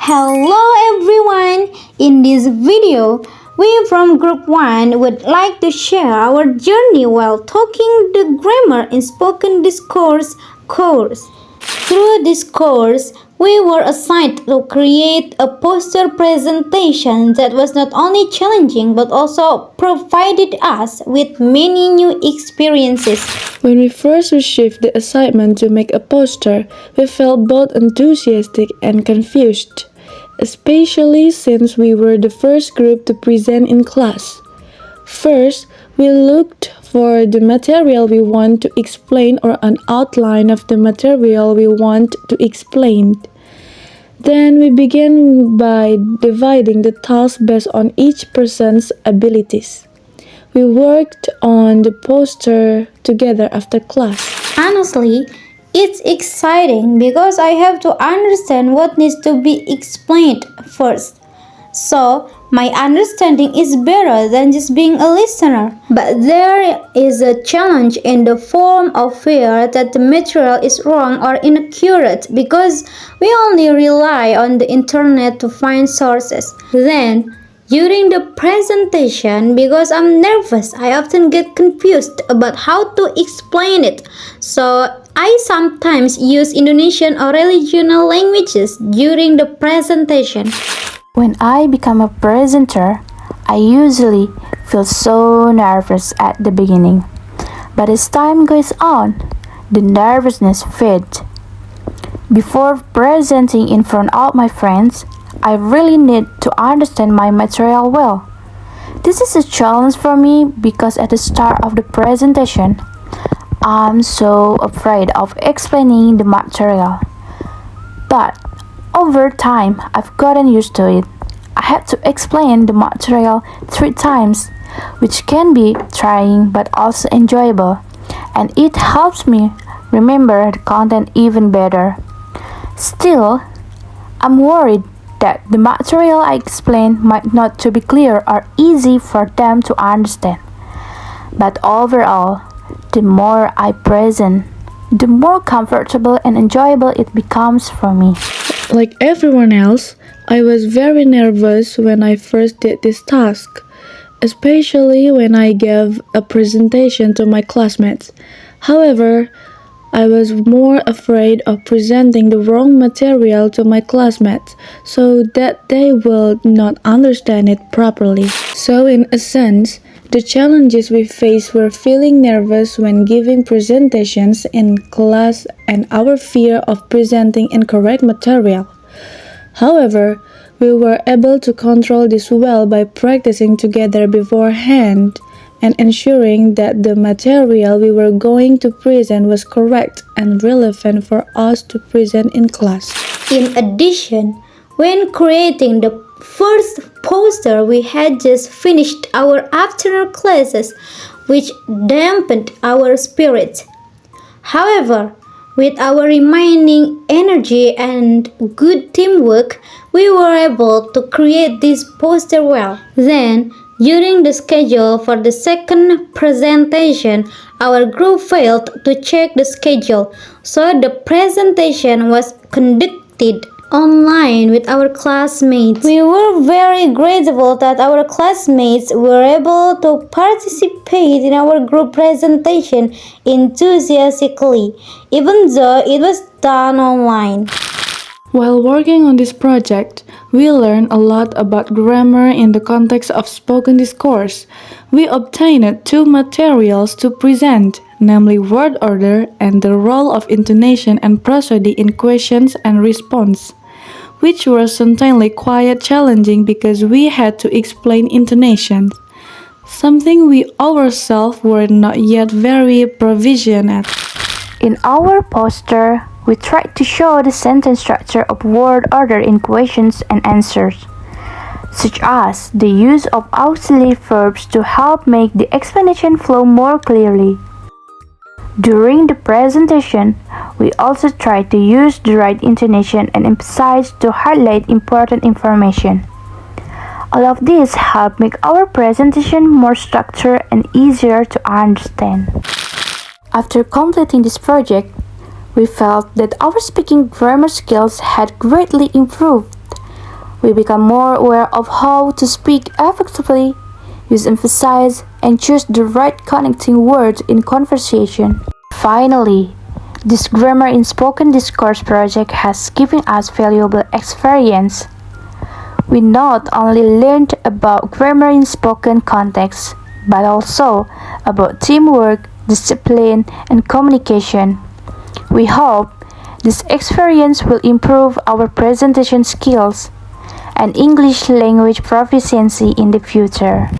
Hello everyone! In this video, we from Group 1 would like to share our journey while talking the grammar in spoken discourse course. Through this course, we were assigned to create a poster presentation that was not only challenging but also provided us with many new experiences. When we first received the assignment to make a poster, we felt both enthusiastic and confused, especially since we were the first group to present in class. First, we looked for the material we want to explain or an outline of the material we want to explain. Then we began by dividing the task based on each person's abilities. We worked on the poster together after class. Honestly, it's exciting because I have to understand what needs to be explained first. So, my understanding is better than just being a listener. But there is a challenge in the form of fear that the material is wrong or inaccurate because we only rely on the internet to find sources. Then, during the presentation, because I'm nervous, I often get confused about how to explain it. So, I sometimes use Indonesian or regional languages during the presentation. When I become a presenter, I usually feel so nervous at the beginning. But as time goes on, the nervousness fades. Before presenting in front of my friends, I really need to understand my material well. This is a challenge for me because at the start of the presentation, I'm so afraid of explaining the material. But over time, I've gotten used to it. I had to explain the material 3 times, which can be trying but also enjoyable, and it helps me remember the content even better. Still, I'm worried that the material I explain might not to be clear or easy for them to understand. But overall, the more I present, the more comfortable and enjoyable it becomes for me. Like everyone else, I was very nervous when I first did this task, especially when I gave a presentation to my classmates. However, I was more afraid of presenting the wrong material to my classmates so that they will not understand it properly. So in a sense, the challenges we faced were feeling nervous when giving presentations in class and our fear of presenting incorrect material. However, we were able to control this well by practicing together beforehand and ensuring that the material we were going to present was correct and relevant for us to present in class. In addition, when creating the first poster, we had just finished our afternoon classes, which dampened our spirits. However, with our remaining energy and good teamwork, we were able to create this poster well. Then, during the schedule for the second presentation, our group failed to check the schedule, so the presentation was conducted online with our classmates. We were very grateful that our classmates were able to participate in our group presentation enthusiastically, even though it was done online. While working on this project, we learned a lot about grammar in the context of spoken discourse. We obtained 2 materials to present, namely word order and the role of intonation and prosody in questions and response, which were certainly quite challenging because we had to explain intonation, something we ourselves were not yet very proficient at. In our poster, we tried to show the sentence structure of word order in questions and answers, such as the use of auxiliary verbs to help make the explanation flow more clearly. During the presentation, we also tried to use the right intonation and emphasize to highlight important information. All of this helped make our presentation more structured and easier to understand. After completing this project, we felt that our speaking grammar skills had greatly improved We become more aware of how to speak effectively, use emphasis, and choose the right connecting words in conversation. Finally, this Grammar in Spoken Discourse project has given us valuable experience. We not only learned about grammar in spoken context, but also about teamwork, discipline, and communication. We hope this experience will improve our presentation skills and English language proficiency in the future.